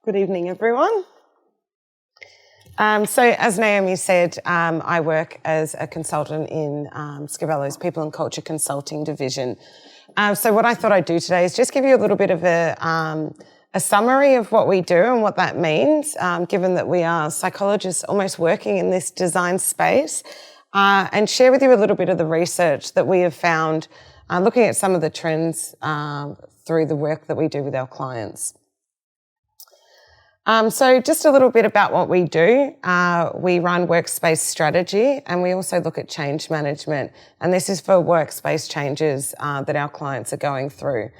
Good evening, everyone. So as Naomi said, I work as a consultant in Zerell's People and Culture Consulting division. So what I thought I'd do today is just give you a little bit of a summary of what we do and what that means, given that we are psychologists almost working in this design space, and share with you a little bit of the research that we have found looking at some of the trends through the work that we do with our clients. So just a little bit about what we do. We run workspace strategy and we also look at change management. And this is for workspace changes that our clients are going through.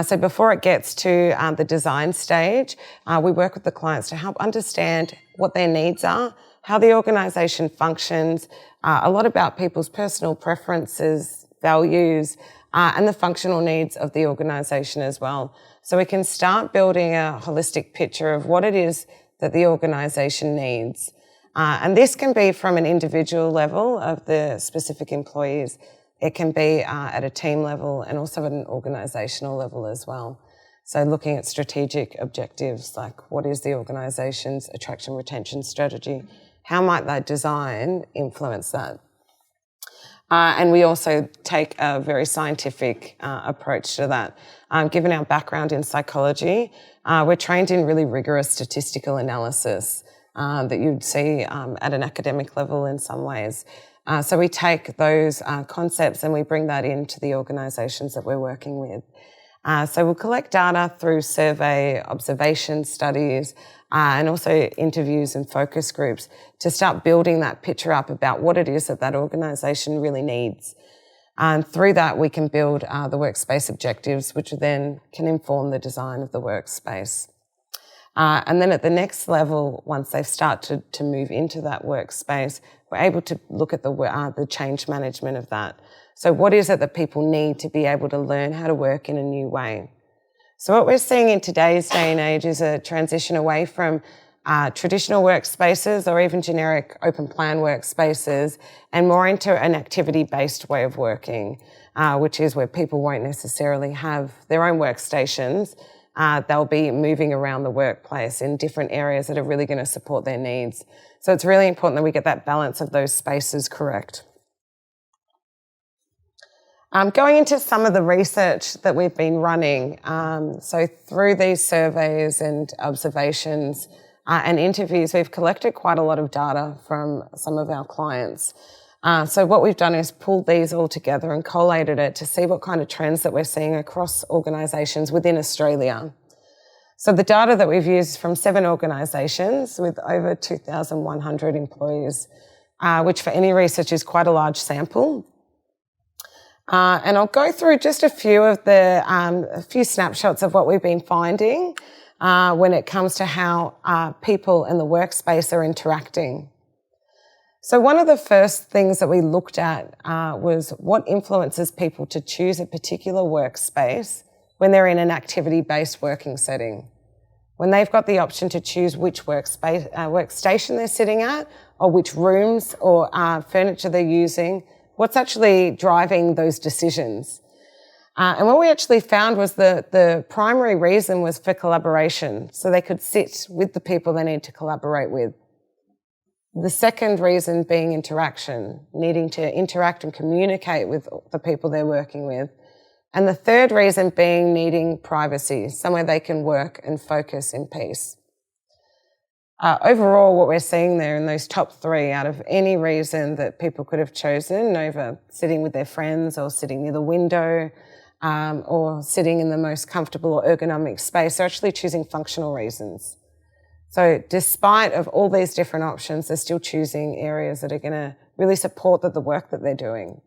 So before it gets to the design stage, we work with the clients to help understand what their needs are, how the organisation functions, a lot about people's personal preferences, values, and the functional needs of the organisation as well. So we can start building a holistic picture of what it is that the organisation needs. And this can be from an individual level of the specific employees. It can be at a team level and also at an organisational level as well. So looking at strategic objectives, like what is the organisation's attraction retention strategy? How might that design influence that? And we also take a very scientific approach to that. Given our background in psychology, we're trained in really rigorous statistical analysis that you'd see at an academic level in some ways. So we take those concepts and we bring that into the organisations that we're working with. So we'll collect data through survey, observation studies, and also interviews and focus groups to start building that picture up about what it is that that organisation really needs. And through that, we can build the workspace objectives, which then can inform the design of the workspace. And then at the next level, once they start to move into that workspace, we're able to look at the change management of that. So what is it that people need to be able to learn how to work in a new way? So what we're seeing in today's day and age is a transition away from traditional workspaces or even generic open plan workspaces and more into an activity-based way of working, which is where people won't necessarily have their own workstations. They'll be moving around the workplace in different areas that are really going to support their needs. So it's really important that we get that balance of those spaces correct. Going into some of the research that we've been running, so through these surveys and observations and interviews, we've collected quite a lot of data from some of our clients. So what we've done is pulled these all together and collated it to see what kind of trends that we're seeing across organisations within Australia. So the data that we've used from 7 organisations with over 2,100 employees, which for any research is quite a large sample. And I'll go through just a few snapshots of what we've been finding when it comes to how people and the workspace are interacting. So one of the first things that we looked at was what influences people to choose a particular workspace when they're in an activity-based working setting. When they've got the option to choose which workstation they're sitting at or which rooms or furniture they're using, what's actually driving those decisions. And what we actually found was the primary reason was for collaboration, so they could sit with the people they need to collaborate with. The second reason being interaction, needing to interact and communicate with the people they're working with. And the third reason being needing privacy, somewhere they can work and focus in peace. Overall, what we're seeing there in those top 3 out of any reason that people could have chosen over sitting with their friends or sitting near the window or sitting in the most comfortable or ergonomic space, they're actually choosing functional reasons. So despite of all these different options, they're still choosing areas that are going to really support the work that they're doing.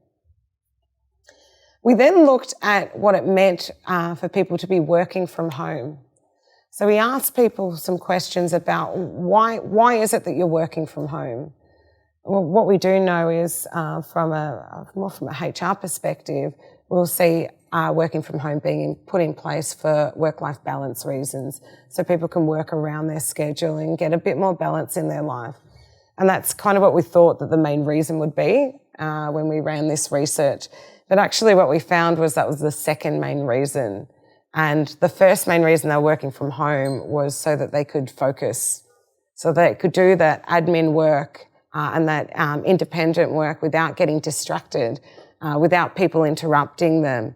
We then looked at what it meant for people to be working from home. So we asked people some questions about why is it that you're working from home? Well, what we do know is from a HR perspective, we'll see working from home being put in place for work-life balance reasons, so people can work around their schedule and get a bit more balance in their life. And that's kind of what we thought that the main reason would be when we ran this research. But actually what we found was that was the second main reason. And the first main reason they were working from home was so that they could focus, so they could do that admin work and that independent work without getting distracted, without people interrupting them.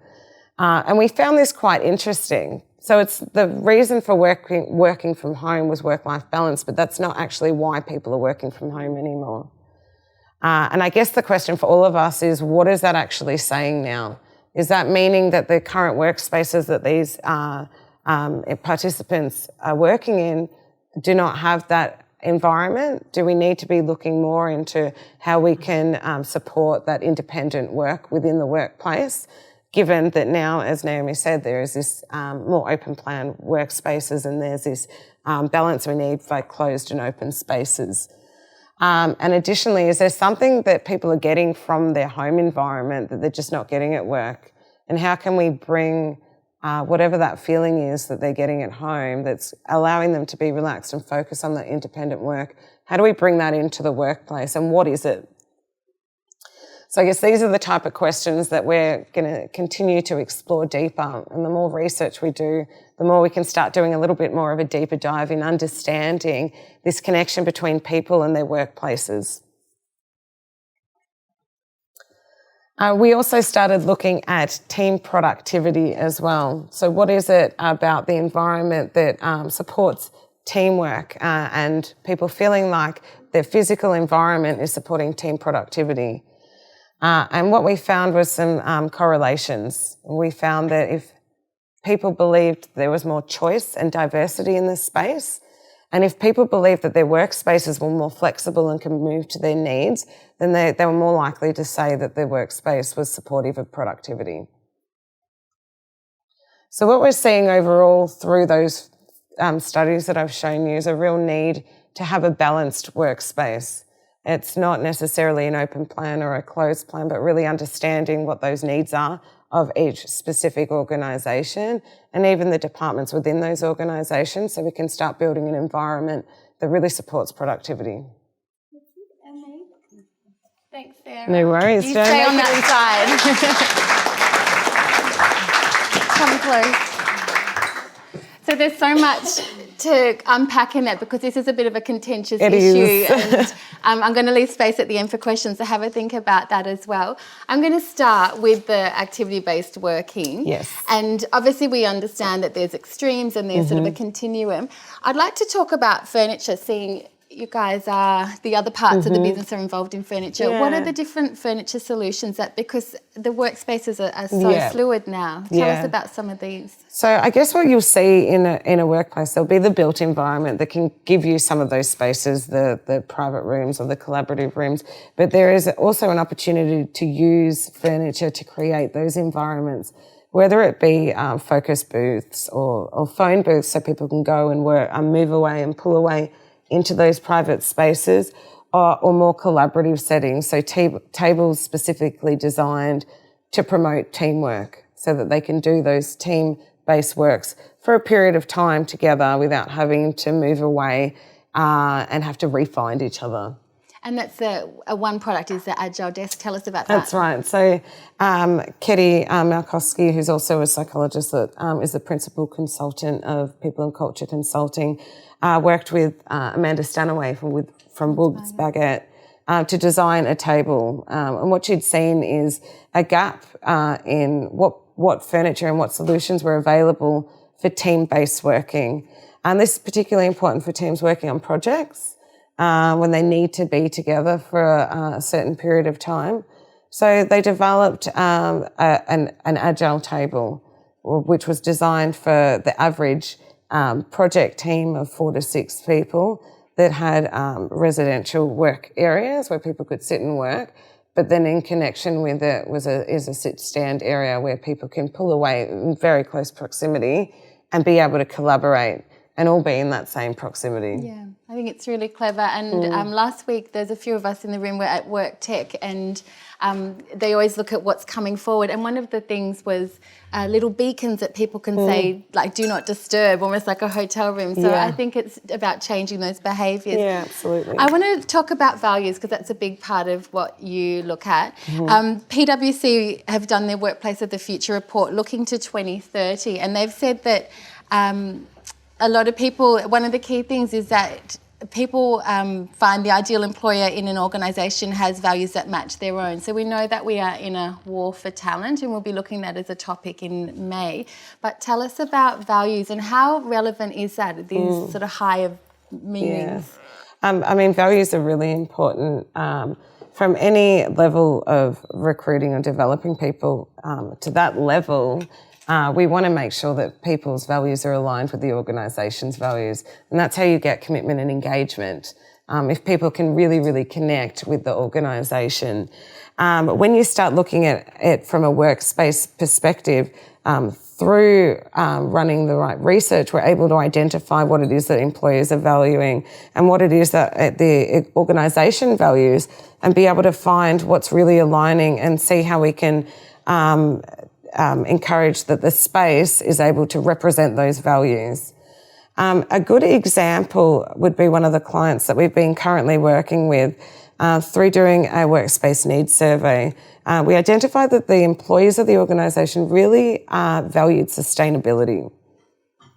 And we found this quite interesting. So it's the reason for working from home was work-life balance, but that's not actually why people are working from home anymore. And I guess the question for all of us is, what is that actually saying now? Is that meaning that the current workspaces that these participants are working in do not have that environment? Do we need to be looking more into how we can support that independent work within the workplace, given that now, as Naomi said, there is this more open plan workspaces and there's this balance we need for closed and open spaces? And additionally, is there something that people are getting from their home environment that they're just not getting at work? And how can we bring whatever that feeling is that they're getting at home that's allowing them to be relaxed and focus on the independent work? How do we bring that into the workplace, and what is it? So I guess these are the type of questions that we're going to continue to explore deeper. And the more research we do, the more we can start doing a little bit more of a deeper dive in understanding this connection between people and their workplaces. We also started looking at team productivity as well. So what is it about the environment that supports teamwork and people feeling like their physical environment is supporting team productivity? And what we found was some correlations. We found that if people believed there was more choice and diversity in this space, and if people believed that their workspaces were more flexible and can move to their needs, then they were more likely to say that their workspace was supportive of productivity. So what we're seeing overall through those studies that I've shown you is a real need to have a balanced workspace. It's not necessarily an open plan or a closed plan, but really understanding what those needs are of each specific organisation and even the departments within those organisations, so we can start building an environment that really supports productivity. Thanks, Sarah. No worries. You stay on that side. Come close. So there's so much to unpack in that, because this is a bit of a contentious issue. And I'm going to leave space at the end for questions, so have a think about that as well. I'm going to start with the activity-based working. Yes. And obviously we understand that there's extremes and there's sort of a continuum. I'd like to talk about furniture, seeing you guys are, the other parts of the business are involved in furniture. Yeah. What are the different furniture solutions that, because the workspaces are so fluid now. Tell us about some of these. So I guess what you'll see in a workplace, there'll be the built environment that can give you some of those spaces, the private rooms or the collaborative rooms, but there is also an opportunity to use furniture to create those environments, whether it be focus booths or phone booths, so people can go and work, move away and pull away into those private spaces, or more collaborative settings, so tables specifically designed to promote teamwork so that they can do those team-based works for a period of time together without having to move away and have to re-find each other. And that's one product is the Agile Desk. Tell us about that. That's right. So Ketty Malkowski, who's also a psychologist that is the principal consultant of People and Culture Consulting, worked with Amanda Stanaway from Wood's Baguette to design a table. And what she'd seen is a gap in what furniture and what solutions were available for team-based working. And this is particularly important for teams working on projects when they need to be together for a certain period of time. So they developed an agile table, which was designed for the average project team of 4 to 6 people that had residential work areas where people could sit and work, but then in connection with it is a sit-stand area where people can pull away in very close proximity and be able to collaborate and all be in that same proximity. Yeah, I think it's really clever. And last week, there's a few of us in the room were at Work Tech, and they always look at what's coming forward. And one of the things was little beacons that people can say, like, do not disturb, almost like a hotel room. So I think it's about changing those behaviours. Yeah, absolutely. I want to talk about values because that's a big part of what you look at. PwC have done their Workplace of the Future report looking to 2030, and they've said that a lot of people, one of the key things is that people find the ideal employer in an organisation has values that match their own. So we know that we are in a war for talent, and we'll be looking at that as a topic in May. But tell us about values and how relevant is that, these sort of higher meanings? Yeah. I mean, values are really important from any level of recruiting or developing people to that level. We want to make sure that people's values are aligned with the organisation's values, and that's how you get commitment and engagement. If people can really, really connect with the organisation. When you start looking at it from a workspace perspective, through running the right research, we're able to identify what it is that employers are valuing and what it is that the organisation values, and be able to find what's really aligning and see how we can encourage that the space is able to represent those values. A good example would be one of the clients that we've been currently working with through doing a workspace needs survey. We identified that the employees of the organisation really valued sustainability.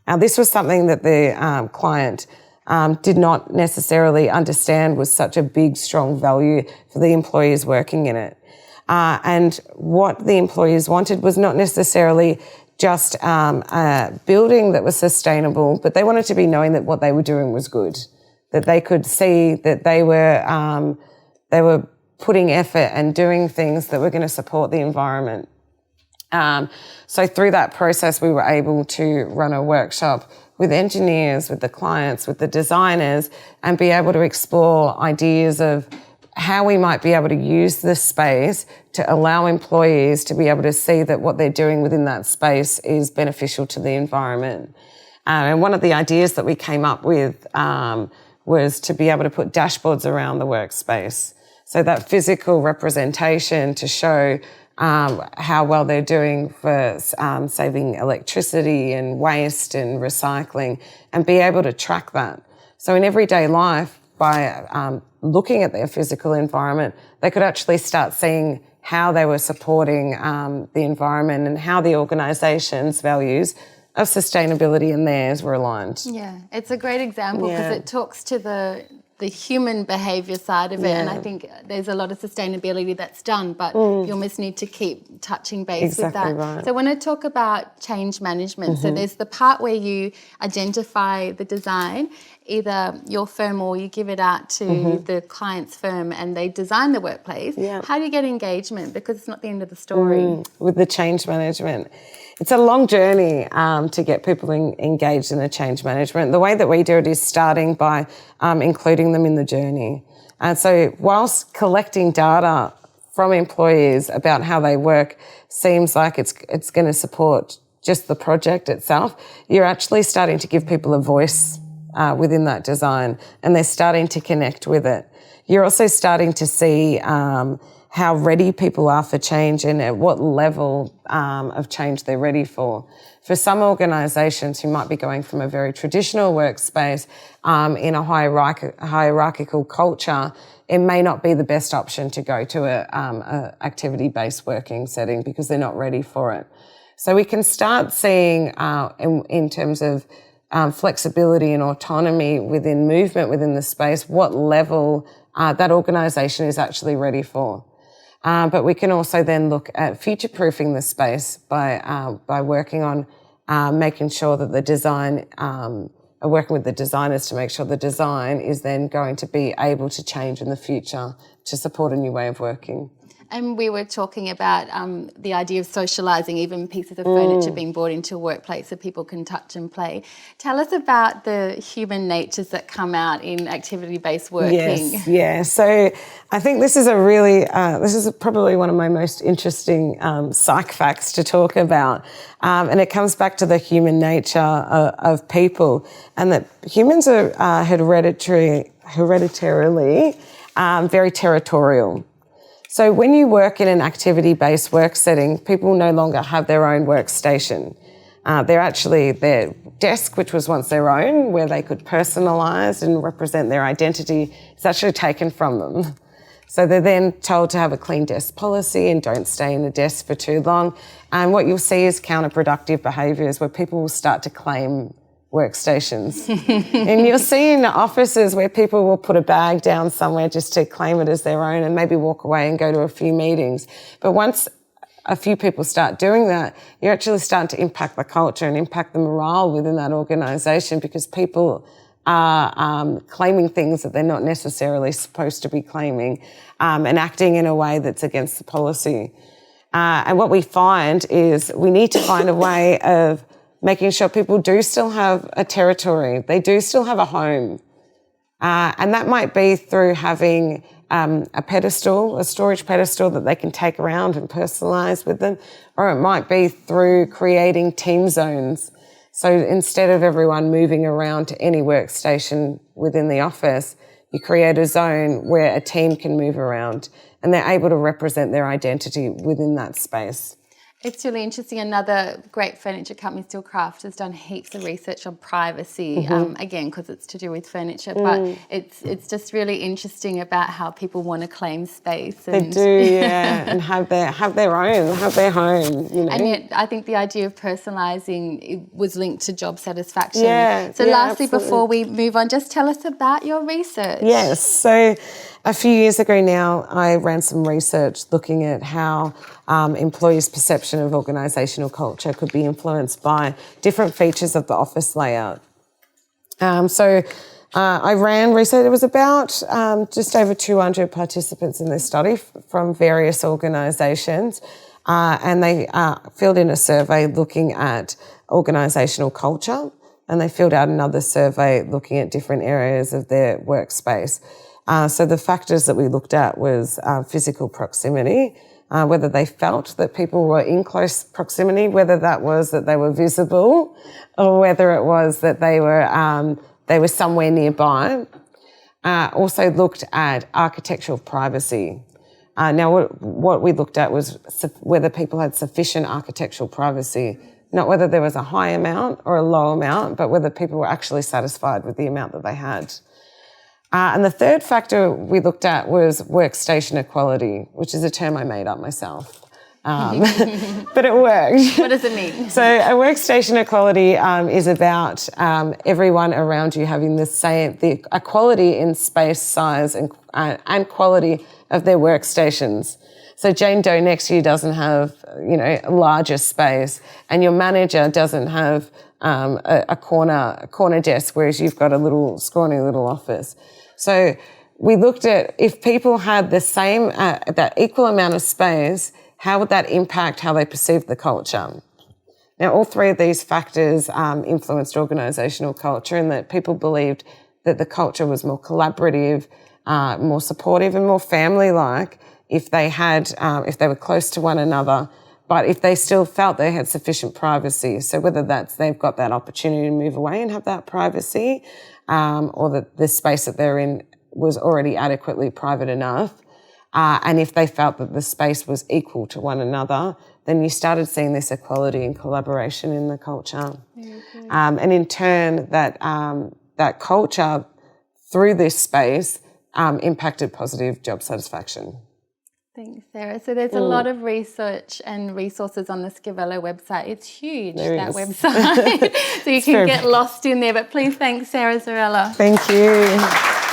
Now, this was something that the client did not necessarily understand was such a big, strong value for the employees working in it. And what the employees wanted was not necessarily just a building that was sustainable, but they wanted to be knowing that what they were doing was good, that they could see that they were putting effort and doing things that were going to support the environment. So through that process, we were able to run a workshop with engineers, with the clients, with the designers, and be able to explore ideas of how we might be able to use this space to allow employees to be able to see that what they're doing within that space is beneficial to the environment. And one of the ideas that we came up with was to be able to put dashboards around the workspace. So that physical representation to show how well they're doing for saving electricity and waste and recycling, and be able to track that. So in everyday life, by looking at their physical environment, they could actually start seeing how they were supporting the environment and how the organisation's values of sustainability and theirs were aligned. Yeah, it's a great example because it talks to the human behaviour side of it, and I think there's a lot of sustainability that's done, but you almost need to keep touching base with that. Right. So when I talk about change management, so there's the part where you identify the design, either your firm or you give it out to the client's firm and they design the workplace. How do you get engagement? Because it's not the end of the story. With the change management, it's a long journey to get people engaged in the change management. The way that we do it is starting by including them in the journey. And so whilst collecting data from employees about how they work seems like it's going to support just the project itself, you're actually starting to give people a voice within that design, and they're starting to connect with it. You're also starting to see how ready people are for change and at what level of change they're ready for. For some organisations who might be going from a very traditional workspace in a hierarchical culture, it may not be the best option to go to a activity-based working setting because they're not ready for it. So we can start seeing in terms of flexibility and autonomy within movement within the space, what level that organisation is actually ready for. But we can also then look at future-proofing the space by working on making sure that the design, working with the designers to make sure the design is then going to be able to change in the future to support a new way of working. And we were talking about the idea of socialising, even pieces of furniture being brought into a workplace so people can touch and play. Tell us about the human natures that come out in activity-based working. Yes, yeah. So I think this is this is probably one of my most interesting psych facts to talk about. And it comes back to the human nature of people, and that humans are hereditarily very territorial. So when you work in an activity-based work setting, people no longer have their own workstation. Their desk, which was once their own, where they could personalise and represent their identity, is actually taken from them. So they're then told to have a clean desk policy and don't stay in the desk for too long. And what you'll see is counterproductive behaviours where people will start to claim workstations. And you'll see in offices where people will put a bag down somewhere just to claim it as their own and maybe walk away and go to a few meetings. But once a few people start doing that, you're actually starting to impact the culture and impact the morale within that organisation, because people are claiming things that they're not necessarily supposed to be claiming, and acting in a way that's against the policy. And what we find is we need to find a way of making sure people do still have a territory, they do still have a home. And that might be through having a pedestal, a storage pedestal that they can take around and personalise with them, or it might be through creating team zones. So instead of everyone moving around to any workstation within the office, you create a zone where a team can move around and they're able to represent their identity within that space. It's really interesting. Another great furniture company, Steelcraft, has done heaps of research on privacy, again, because it's to do with furniture, but it's just really interesting about how people want to claim space. And they do, yeah, and have their home, you know. And yet I think the idea of personalising was linked to job satisfaction. Yeah, so lastly, absolutely. Before we move on, just tell us about your research. Yes, so a few years ago now, I ran some research looking at how employees' perception of organisational culture could be influenced by different features of the office layout. I ran research. It was about just over 200 participants in this study from various organisations, and they filled in a survey looking at organisational culture, and they filled out another survey looking at different areas of their workspace. So the factors that we looked at was physical proximity, whether they felt that people were in close proximity, whether that was that they were visible or whether it was that they were somewhere nearby. Also looked at architectural privacy. Now, what we looked at was whether people had sufficient architectural privacy, not whether there was a high amount or a low amount, but whether people were actually satisfied with the amount that they had. And the third factor we looked at was workstation equality, which is a term I made up myself. But it worked. What does it mean? So a workstation equality is about everyone around you having the equality in space, size, and quality of their workstations. So Jane Doe next to you doesn't have, a larger space, and your manager doesn't have a corner desk, whereas you've got a little scrawny little office. So we looked at if people had the same, that equal amount of space, how would that impact how they perceived the culture? Now, all three of these factors influenced organisational culture, in that people believed that the culture was more collaborative, more supportive, and more family-like if they were close to one another, but if they still felt they had sufficient privacy. So whether that's they've got that opportunity to move away and have that privacy, or that the space that they're in was already adequately private enough, and if they felt that the space was equal to one another, then you started seeing this equality and collaboration in the culture. And in turn, that culture, through this space, impacted positive job satisfaction. Thanks, Sarah. So there's a lot of research and resources on the Zerella website. It's huge, that website. So you can get lost in there. But please thank Sarah Zerella. Thank you.